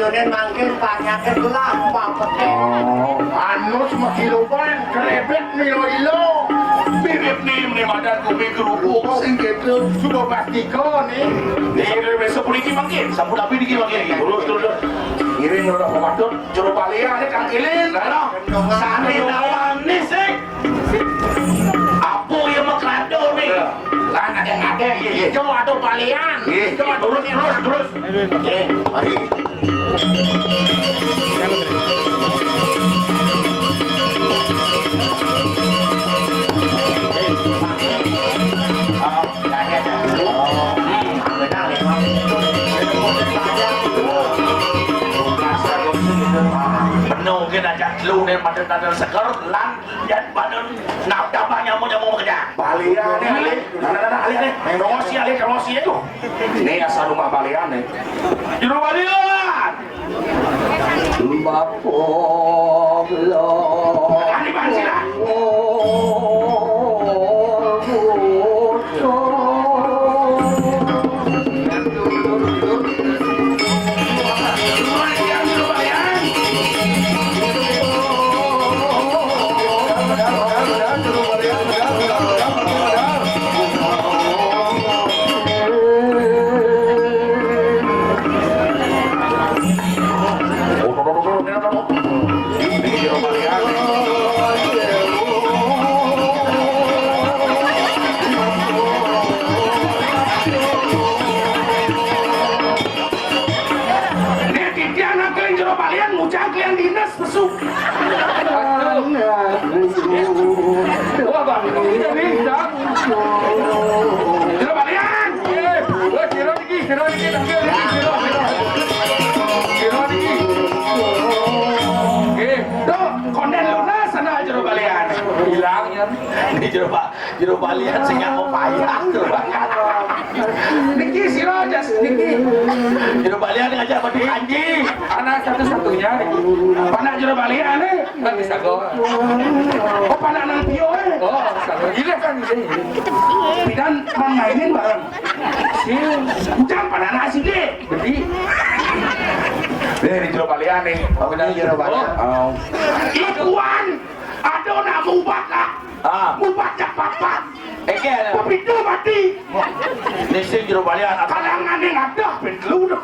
Bojone mangkir panyake kelapa pete. Anu semua kiloban kerebet milo-ilo. Mirip nih madan kuping kerupuk sing gitu sudah plastiko nih. Nih besok puniki mangkir, sampun api diki mangkir. Terus. Iring udah pemadut juru palia nih kangkilin. Lah, sane lawan nih sing. Apo yang maklado nih. Lan ada. Coba atuh palian. Coba terus. Oke, mari. Mungkin aja lu nih pada seger lan dan pada nak dapat nyamuk kerja. Balian nih, alih nih, promosi itu. Nih asal rumah balian nih. Juru balian. Bapok lo. Ani pancila. Jero balian sing mau payah jero balian. Niki sira jas niki. Jero balian ngajak badi anjing. Anak satu-satunya niki. Panak jero balian kan bisa go. Oh panak nang pio Oh, gila kan ini. Pidan mainin bareng. Jam panak nasi deh. Bedi. Dari jero balian nih. Oh, jero balian. Oh. Ikuan. Ada nak mubakak. Mubakak papat. Eke ada. Pintu mati. Nisi jero balian. Kalangan yang ada pintu dah.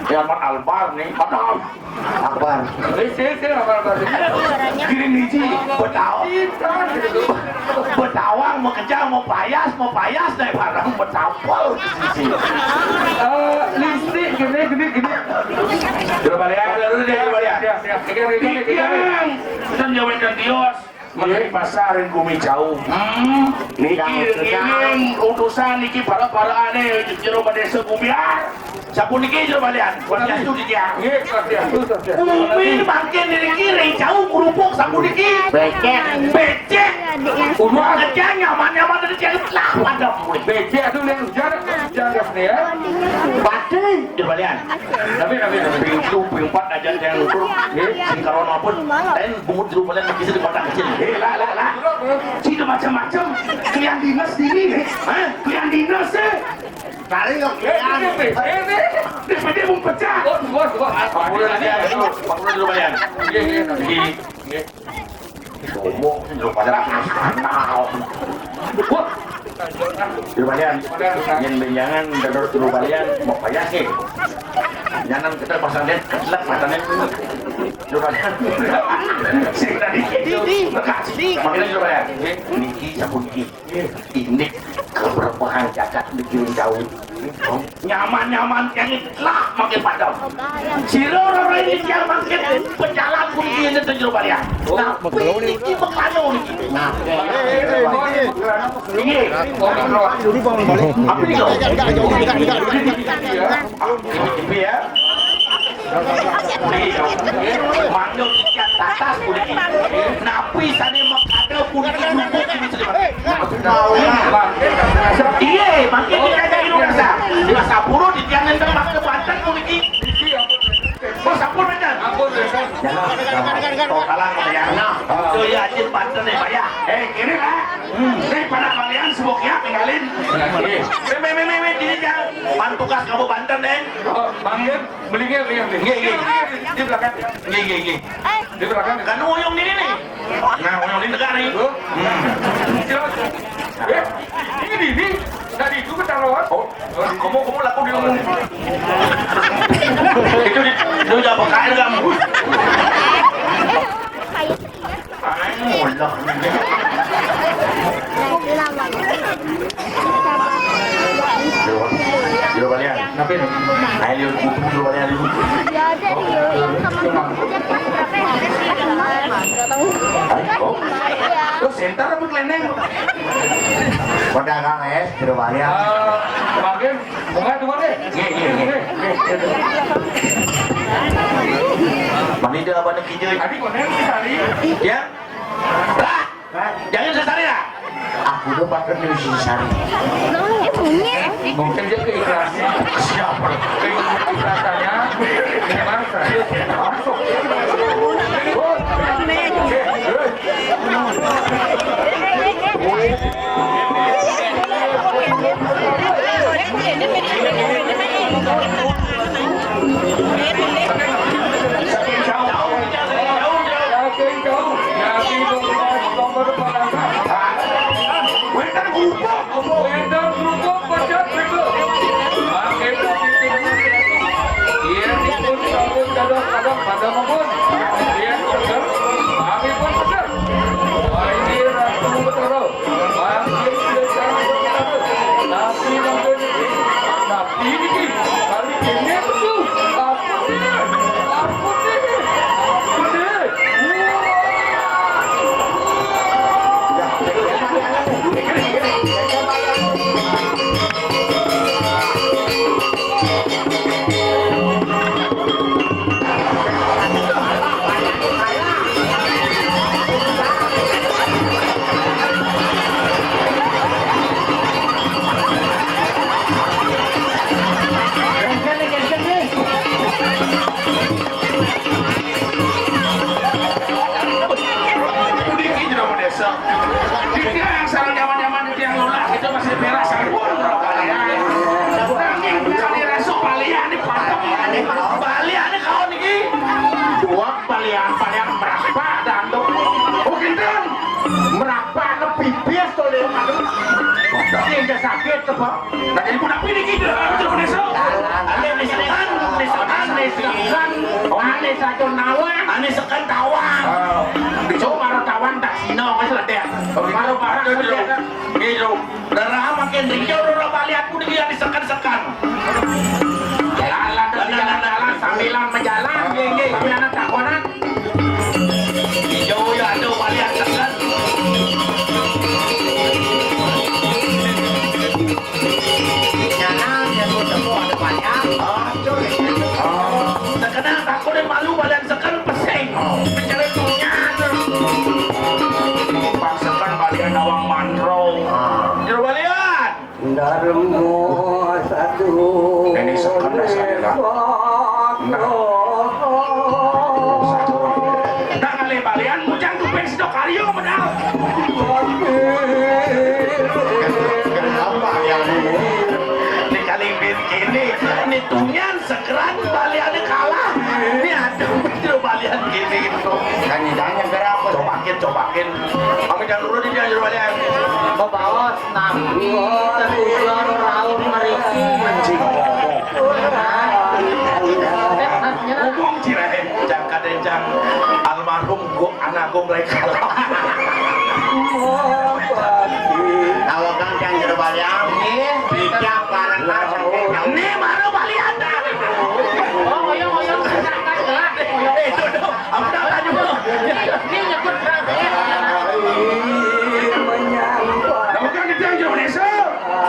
Yang mat albar nih. Padahal. Akbar. Nisi akbar. Kiri niji. Betawang mau kejar mau payas naik barang betapel. Listrik gini. Jero balian. Kita jawabkan Dios. Mengenai pasar yang kumi jauh. Niki ini utusan niki para aneh jero desa Gumiar. Sapu niki jero balian. Buat itu dia. Umi makin niki jauh kerupuk sapu niki. Becek. Umur kerja nyaman dari jalan pada becek itu yang hujan ya. Pasti jero balian. Tapi pintu empat aja yang ukur. Sing karona pun dan bungut jero balian bisa di kota kecil. Lah. Cina macam-macam. Kalian dinas ini, kalian dinas Kali kok ini. Daripada mau pecah. Bos. Pakul dulu balian. Iya. Ngomong dulu pada kenal. Dulu balian. Yang benjangan dulu balian mau payah sih. Jangan kita pasang dia ketelak matanya. Coba lihat. Sini tadi. Makanya coba ya. Niki sabun niki. Ini keberpahan jagat negeri jauh. Nyaman yang lah makin padam. Siro orang ini yang makin pejalan kunci ini terjuru balian. Nah, niki bekanyo niki. Nah, ini. Apa ini? Ini ya. Manyo ikan tatas puniki. Napi sane makada puniki lupuk ini sedih. Iya, makin dikajak Indonesia. Di Sapuro di tiang nendang makin Banten puniki. Oh, Sapuro bener. Kau kalah kalian. Tuh ya anjir Banten nih Pak ya. Kiri lah. Nih pada kalian seboknya tinggalin. Meme ini jangan. Pantukas kamu Banten deh. Bang Yen, belinya di belakang. Di belakang. Kan oyong ini nih. Nah oyong ini negara nih. Ini tadi itu ketaruhan. Kamu laku di umum. Itu dia udah pakai kamu. Mulak. Dulu balian. Kenapa ini? Ayo dulu balian dulu. Terus center apa keleneng? Pedagang es di rumahnya. Bang Yen, bunga dua deh. Mana dia apa nak kijai? Tadi konen tadi. Ya. Jangan sesari lah. Aku udah pakai nusin sari. Mungkin dia keikhlasan. Siapa? Keikhlasannya memang serius. Masuk. Sakit apa? Nah jadi budak pilih kita. Coba desa. Ane satu nawang. Ane sekan tawang. Coba baru tawang tak sino kan selesai. Baru barang selesai. Gitu. Darah makin rinjau udah balik aku dia disekan-sekan. Jalan sambilan menjalan. Tapi anak takonan. Hijau ya ada balik sekan. Terkenal takut dan malu badan sekan pesing. Mencari tunya. Paksakan balian awang mandro. Jero balian. Darmo satu. Ini sekan dah saya lah. Tak kali balian mujang tupeng sedok karyo menang. Kenapa yang Ini kali begini, ini tunyan sekeran baliannya kalah. Ini ada betul balian gini itu. kan jangan berapa? Cobakin. Kamu jangan dulu dia jero balian. Bawa nabi teruskan raut meriki. Ngomong cireh, jangka denjang almarhum gua anak gua mulai kalah. Kalau kang yang berbalian bijak barang Ini baru balian dah. Oyong Itu dong, apa tadi bro? Kamu kan kita yang jero desa.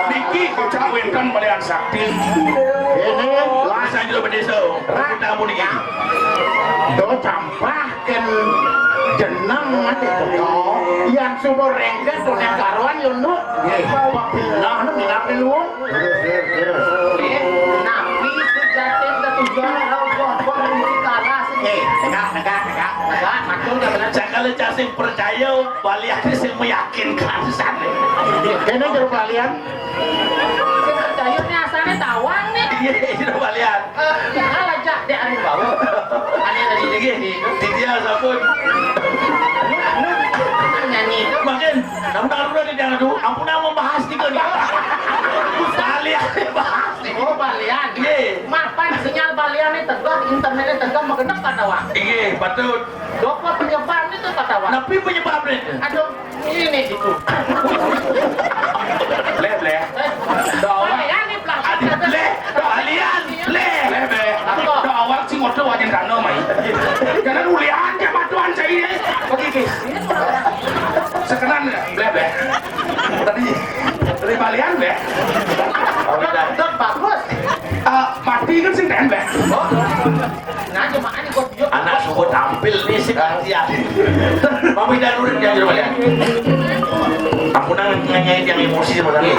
Niki kau cawinkan balian sakti. ini Lasa jero desa. Kita mau niki. do campahkan jenang nanti itu yang sumur rengket tuh yang karuan yundu bawa pilah nu minapin lu nabi sejatin ketujuan rau buat rinci kalah Negak, maksud dia benar. Jangan cacing percaya balian sing meyakinkan sana. Kene jero balian. Sing percaya nih asalnya tawang nih. Iya, itu balian. Alah jak dek anu bawa. Ane tadi Iki di dia sabun. nyanyi. Makin, namun udah di jangan dulu. Ampun membahas nih kan. Balian bahas nih. Oh balian. Iya. Mapan sinyal balian nih tegak, internetnya tegak mengenap kata wang. Iya, patut. Dokter penyebab itu kata wang. Tapi penyebabnya Aduh, ini gitu. Leh. Balian nih pelakon. Adik leh, balian, leh. Dah awal sih ngotot wajan dana mai. Karena ulian dia matuan saya ini. Begitu. Sekarang leh. Tadi balian leh. Dok bagus. Mati kan sih dan leh. Nah cuma ani kok yuk. Anak suku tampil nih sih dia. Mami dan udah dia jadi balian. Aku nang nyanyi yang emosi sebenarnya.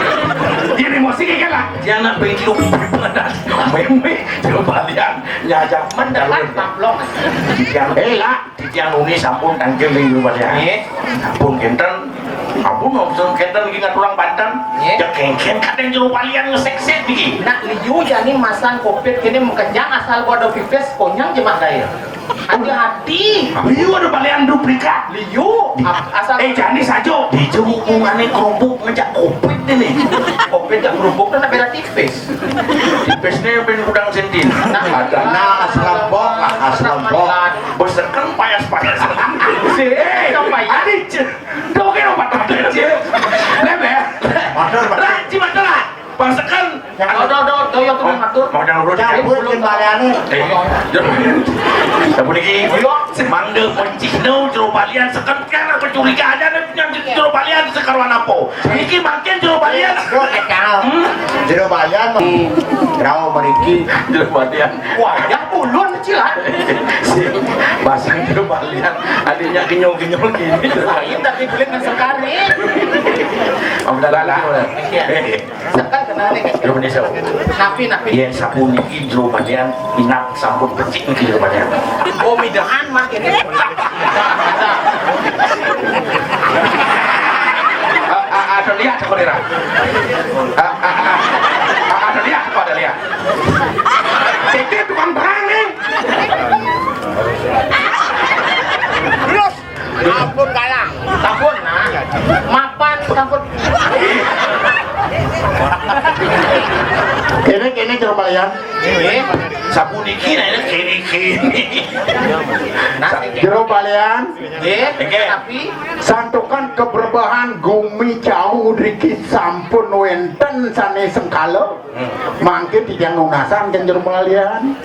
Dia emosi kayak lah. Dia nak begitu pendas. Meme coba balian. Nyajak Mendekat pamplong. lah, titiang uni sampun tangkil ning balian. Sampun kenten. Ampun langsung kenten iki ngaturang Banten. Ya kengken kadang jero balian ngesek-sek iki. Nak liu jadi masang kopet kini mengkenyang asal gua ada pipes konyang jemah daya. Hati-hati. Liu ada balian duplikat. Liu asal Jani saja. Di hubungannya kerupuk ngejak kopet ini. kopet jak kerupuk dan beda tipis. Tipesnya ben udang sentin. Nah, aslembok. Beserkan payas-payas. Sampai ya. Adik, doke no patah aja. Lebe. Matur, Raji matalah. Pasakan. Do yang tuh ngatur. Mau jangan urut. Cabut ke baliane. Tapi lagi, mangga pencihno jero balian sekan kan pencurigaan ada yang jero balian sekarwan apa. Iki makin jero balian. Kok kekal. Jero balian rau meriki. Jero balian. Wah, yang puluhan cilat. Bahasa jero balian. Adiknya kenyong-kenyong gini. Lain tapi boleh ngesekari. Om dala. Sekan kena nih. Jero Indonesia. Napi. Iya, sabun iki jero balian inap sampun becik iki jero balian. Oh midahan mah ini. Ada lihat kok Dera. Ada lihat kok ada lihat. Itu tukang perang nih. Terus ampun kalah. Sampun nah. Mapan sampun. Kene jero balian. Sabun iki nah kini. Jero balian. Tapi Santukan keberbahan gumi jauh riki sampun wenten sane sengkala. Mangke tijang lunasan kan jero balian.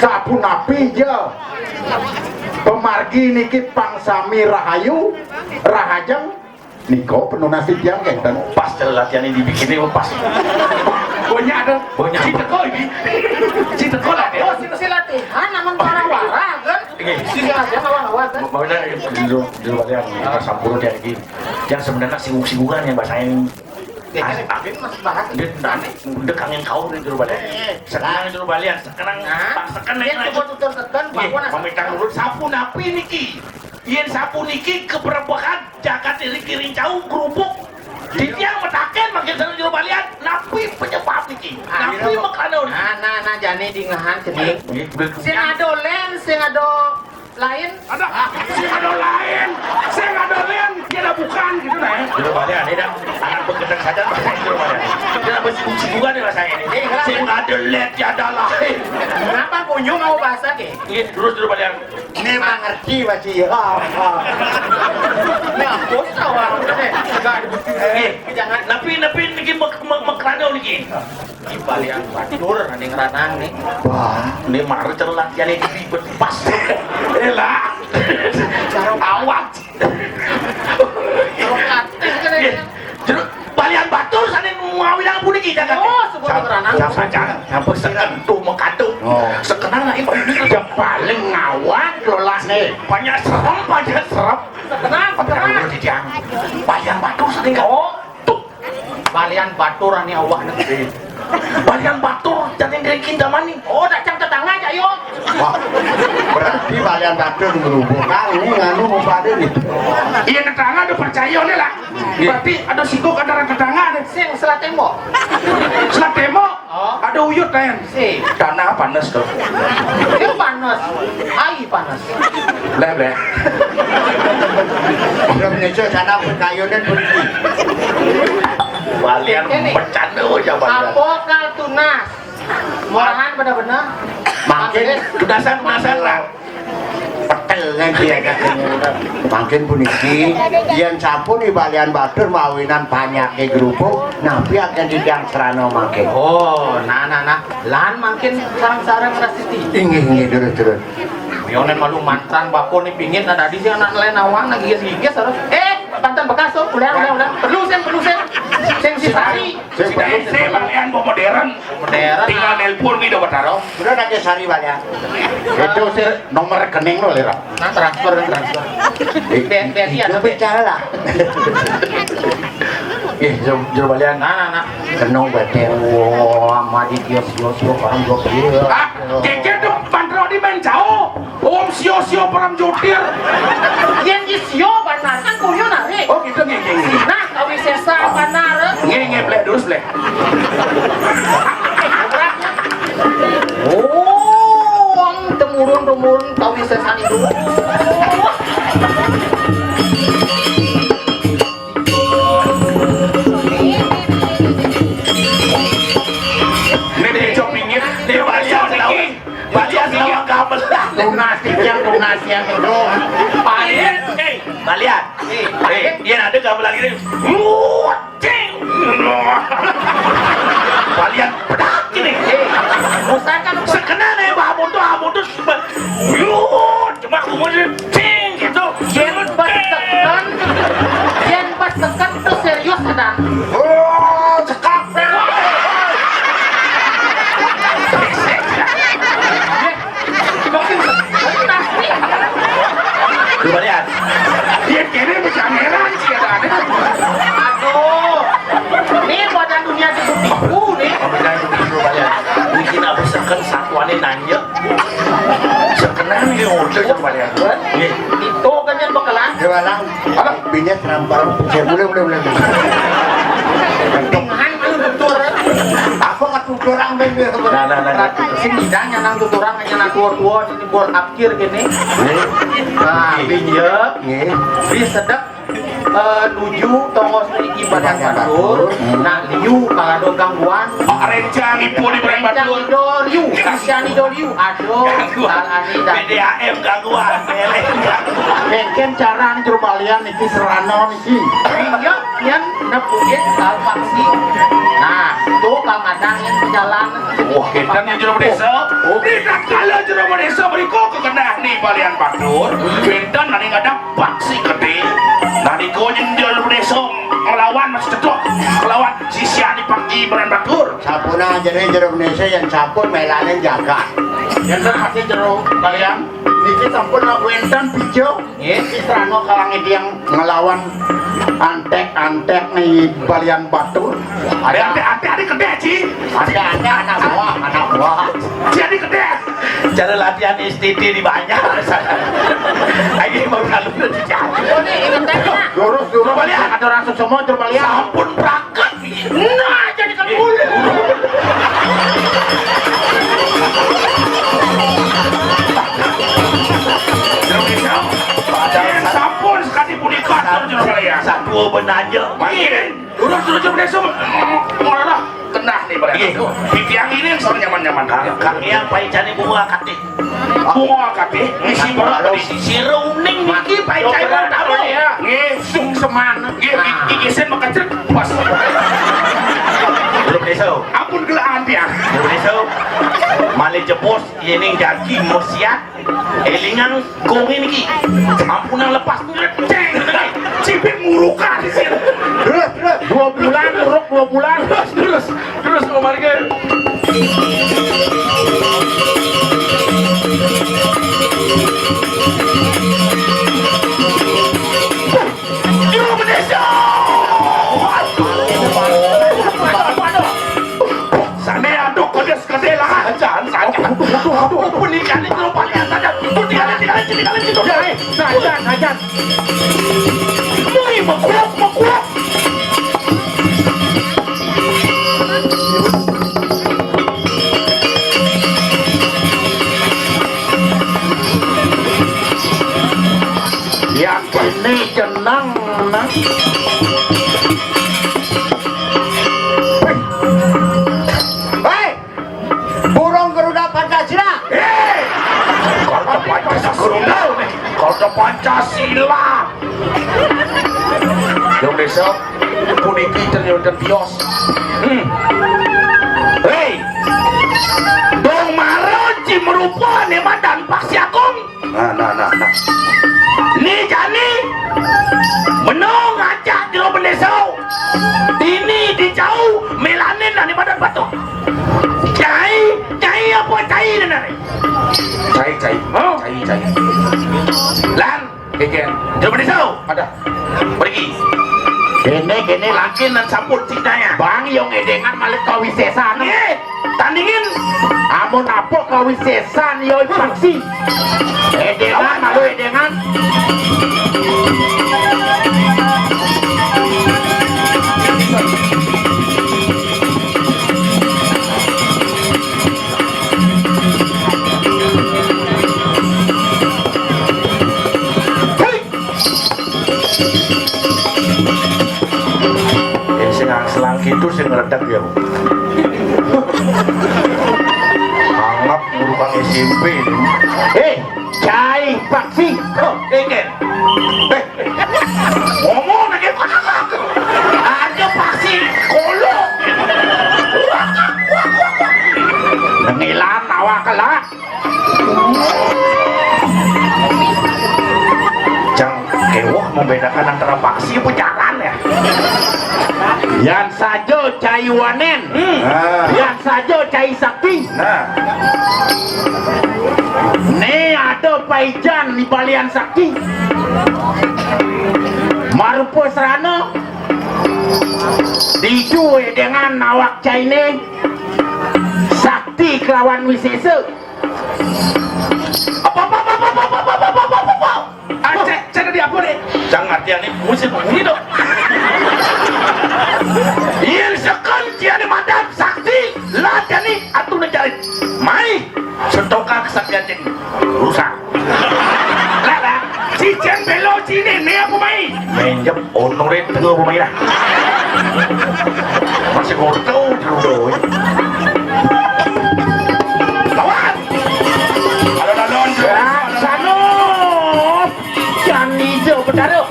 Sabun api je. Pemargi niki pangsami rahayu, rahajeng niko penunasi tiang kenten. Pas latihan ini dibikin ini pas. Banyak ada. Cita kau ini. Cita kau lah. oh si latihan namun wara-wara kan. Si latihan awal-awal kan. Mau dah dulu balian sampul dia lagi. Yang sebenarnya singgung-singgungan yang bahasa ini. Tapi mas bahas Dia kangen kau nih dulu balian. Sekarang dulu balian. Sekarang sekarang yang naik. coba tutur-tutur bahwa Meminta urut sapu napi niki. Yen sapu niki keberbahan jagat diri kiring jauh kerupuk. Di tiang metaken makin sana jero balian napi penyebab niki. Napi makanon. nah jani di ngahan cedik. Sing ado len, sing ado lain. Ada lain. Saya ada lain. Dia ada bukan gitu nah. Jero balian ini dah anak bekedek saja bahasa jero balian. Dia bersinggung-singgungan nih bahasanya ini. Saya ada lain, dia ada lain. Kenapa kunjung mau bahasa ke? Iya, terus jero balian. Ini mengerti baci. Ini aku tahu jangan Napi niki mekrano niki. di balian batur ada yang ranang nih. Wah, Ini marah cara latihan ini ribet pas. Elah. Awat. Kalau kating kan Jadi balian batur sana mau bilang pun iki jangan. oh sebuah ranang. Sampai sekentu mengkadung. Sekenang lagi yang paling ngawat lolah nih. banyak serem. Kenapa? Balian batur sana enggak. Oh, balian batur ani awak nih. Balian batur jadi ngerikin zaman nih. Oh, dacang tetangga aja yuk. Wah, berarti balian batur berhubung kali nganu mau pada nih. Iya tetangga udah percaya nih lah. Berarti ada sikuk antara tetangga deh. Sing selat tembok. Selat tembok Oh. ada uyut kan. Si. Tanah panas tuh. Itu panas. Air panas. Leh. Belum nyesel sana berkayunan pergi. Balian bercanda aja balian. Apokal tunas. Murahan benar-benar. Makin Kudasan lah. petel kan dia katanya. Makin puniki yang sampun di balian batur mawinan banyak ke grupo nabi akan didang serano makin. Oh, nah. Lan makin sarang-sarang rasiti. Ingin terus. Yonen malu mantan bako nih pingin ada di sini anak lain awang lagi gigis harus. Pantan bekas tuh, udah. Perlu sen. Sing si Sari. Si balian mau modern. Modern. Tinggal nelpon gitu betaro. Sudah nanya sari balian. Itu sih nomor rekening lo lera. Nah, transfer. BRI ada bicara lah. Jauh balian. Nah. Seneng bete. Wah, mati kios orang jokir. Keke tuh pantro di main jauh. Om sio peram jotir. Yang isyo benar kan kuyo nari. Oh gitu nge. Nah, kawi sesa benar. Nge bleh terus bleh. Oh, temurun kawi sesa itu. Nih cok pingin. Nih balian lagi. Balian sama kabel. Lunas yang itu. Balian. Balian. Iya ada kabel lagi nih. Cing. Balian pedak gini. Usahakan Sekena nih abon tuh. Cuma aku mau cing gitu. Jen pas tekan tuh serius sedang. Oh, cekap. Balian. Dia kira berjameran sih ada. Aduh, ini badan dunia tipu nih. Mungkin aku seken satuannya nanya. Sekenan nih udah coba lihat. Itu kan yang bakalan. Dewalang, binya terampar. Boleh. Dengan malu betul. Aku nggak orang bener. Nah. Sing bidangnya nang tuturang hanya nang tua ini bor akhir gini. Nah, binjek, bis sedek nuju tongos di badan batur. Nah, liu kalau ada gangguan. Rencang ibu di barang Yang batur. idol liu, kasihan idol liu. Aduh, salani dan PDAM gangguan. Mungkin cara anjur balian iki serano iki. binjek yang nepukin hal vaksi. Nah, itu kang adang yang perjalanan. Wah, kita yang jero desa. Kita kalau jero desa beriko kekenah nih balian batur. Bentan nani ngadang paksi gede. Nani ko yang jero desa melawan mas cedok. Melawan sisian di pagi balian batur. Sapuna aja nih jeruk Indonesia yang sapun melanen jaga. Yang masih jeruk balian. Niki sampun ngawintan pijo. Iki serano kalangan yang ngelawan antek nih balian batur. Ada gede Ci. Ada anak buah. Jadi gede. Cara latihan STT di banyak. Ayo mau lalu jadi. Oh, ini ingat tanya. Lurus balian. Ada orang semua jeruk balian. Ampun berangkat. Nah, jadi kan boleh. Sampun sekali pun dikator jero kalian. Satu benanya. Main. Urus jero desa. Mana kenah nih pada itu. Yang ini soal nyaman-nyaman. Kang yang pai cani bunga kate. Bunga kate. Isi bola si reuning niki pai cai tamu ya. Nggih, sung seman. Nggih, igisen makacet pas. Belum desa. Ampun gelaan dia. Belum desa. Male jepos yening daging mosiat. Elingan gongin iki. Ampun yang lepas ngeceng. Cipin murukan di sini. Terus 2 bulan uruk 2 bulan. Terus ngomarke. Mui mekuak. Ya kene jeneng nah. Hei, burung Garuda Pancasila. Kalau Pancasila. Yang desa puniki ternyata bios. Hei, dong maroji merupa nih madan paksi akong. Nah. Ni jani menong ngajak jero bendesau. Ini dijauh melanin dan badan batu. Cai apa cai nari? Cai. Oh, cai. Lan, keken. Jero bendesau ada. Pergi. Kene Lakin dan samput cintanya. Bang yang edengan malik kawisesan. Tandingin. Amun apa kawisesan yo paksi. Edengan malu edengan. Selang gitu sih ngeledak ya. Anggap merupakan SMP ini. Cai paksi. Eken. Ngomong lagi ada paksi kolo. Nengilan awak kelak. Jang kewah membedakan antara paksi apa jalan ya. Yang saja cai wanen. Yang saja cai sakti. Nah, Nih ada paijan di balian sakti. Marupa serana dijue dengan awak cai ne sakti kelawan wisesa. apa? Cek di apa nih? Jangan dia nih musim ini dong. Yang sekan dia nih madam sakti lah dia nih atuh nejarin. Mai setokak kesaktian cek rusak. Lah, cincin belo cini nih aku mai. Menjep onong deh tengah aku mai lah. Masih gortau dulu. Lawan. Alon-alon. Sano jangan hijau berdarah.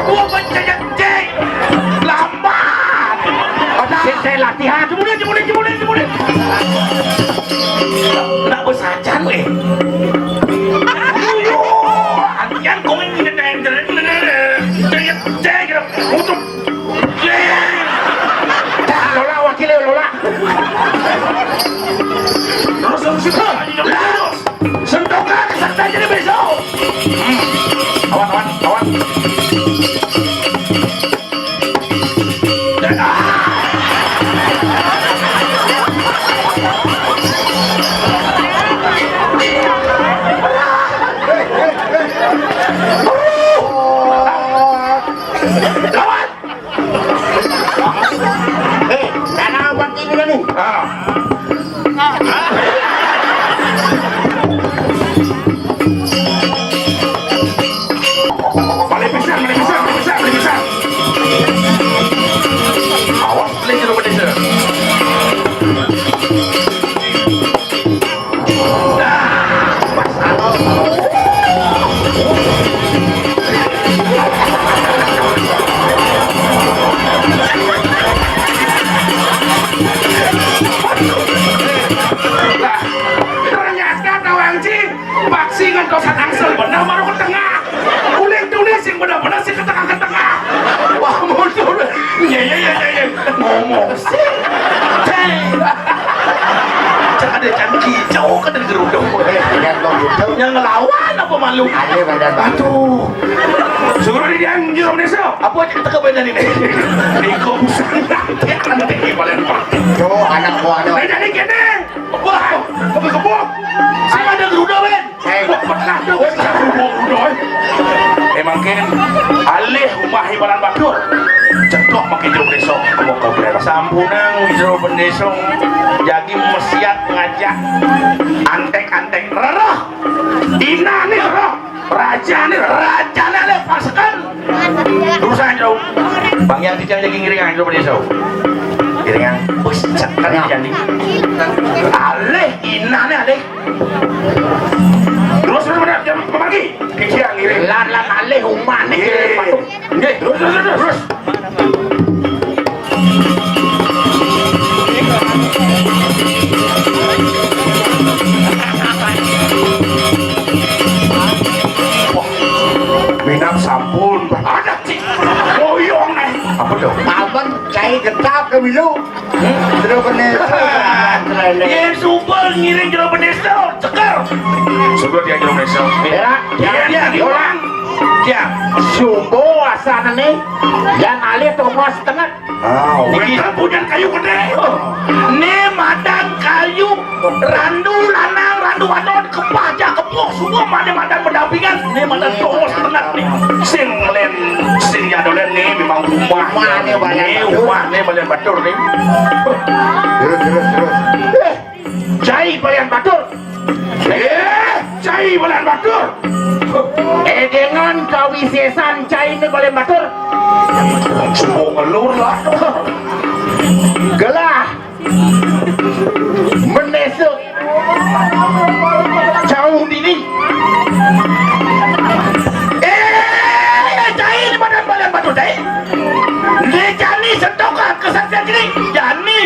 Gua pencet cek lambat. Saya latihan. Jemurin. Nak bersajan weh. Antian kau ini cek untuk Lola wakilnya Lola. terus sentokan kesaktian jadi besok. Awan. Lawan. Karena abang ini kan nih. Paling besar. Awas beli jeruk pedesa. Ternyata tawang cing vaksingan kau angsel benar baru ke tengah. Uling tulis yang benar-benar sih ke tengah. Wah mundur. Ya. Ngomong sih. Cek ada can hijau kan dari gerudung. Lihat dong. Yang ngelawan apa malu? Ale badan batu. Suruh dia yang jero desa. Apa aja kita kebenan ini? Niko busang nanti aneh paling pak. Yo anak buahnya. Nah jadi kene. Wah, kebuk-kebuk. Saya ada geruda ben. Pernah tuh. Geruda. Emang kene alih rumah hibaran batur. Cetok makin jero desa. Kau bener. Sampunang jero desa. Jadi mesiat ngajak antek-antek rerah. Ina nih rerah. Raja nih pasukan. Urusan jauh. Bang yang dijang jadi ngiringan jauh pada jauh. Ngiringan. Bos cekat jadi. Aleh ina nih aleh. Terus benar jam pagi. Kician ngiring. Lan aleh rumah nih. Terus. Minap sampun ada cik boyong nih apa tuh? Abang cai getap ke milu. Terus bener. Dia super ngiring jero desa cekar sudah dia jero desa dia diulang dia Sumbo asana nih. Yang alih tongos setengah. niki punya kayu gede nih madan kayu randu lanang randu wadon kepaja kepuk semua madan pendampingan nih madan tongos setengah nih sing jadolen nih memang rumah nih balian batur nih Terus. Cai balian batur. Cai balian batur. Dengan kawisesan cai ini boleh batur. Semua ngelur lah. Gelah menesuk jauh dini. Cai di badan balian batur cai. Dia jani sentokan kesaksian sini. Jani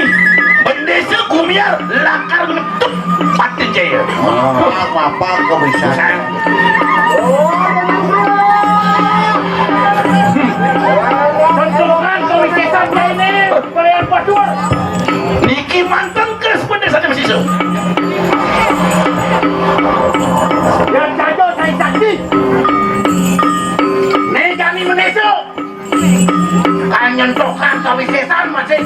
bendesa kumiar lakar ngetuk pati jaya. Apa kau bisa? Sentuhan kawisesan cai ini balian batur. Niki mantan kes bendesa masih so. Yang jado saya saksi. Nih kami menesuk. Kan nyentuhkan kawisesan masih